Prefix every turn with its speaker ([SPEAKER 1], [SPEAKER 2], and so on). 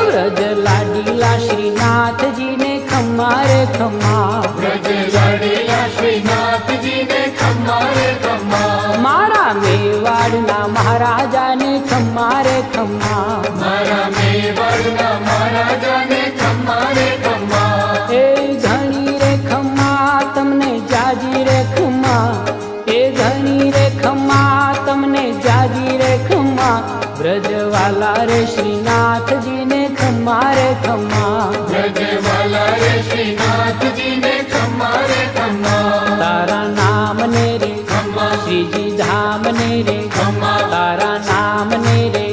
[SPEAKER 1] व्रज लाडीला श्रीनाथ जी ने खम्मा रे खम्मा,
[SPEAKER 2] व्रज लाडीला श्रीनाथ जी ने खम्मा रे खम्मा,
[SPEAKER 1] मारा मेवाड़ना महाराजा ने खम्मा रे खम्मा,
[SPEAKER 2] मारा मेवाड़ना महाराजा ने खम्मा रे खम्मा,
[SPEAKER 1] ए घणी रे खम्मा तमने जाजी रे खम्मा, ए घणी रे खम्मा तमने जाजी रे खम्मा, ब्रजवाला रे श्रीनाथ जी ने खम्मा रे खम्मा,
[SPEAKER 2] ब्रजवाला रे श्रीनाथ जी ने खम्मा रे खम्मा,
[SPEAKER 1] तारा नाम ने रे
[SPEAKER 2] खम्मा,
[SPEAKER 1] श्रीजी धाम ने रे
[SPEAKER 2] खम्मा,
[SPEAKER 1] तारा नाम ने रे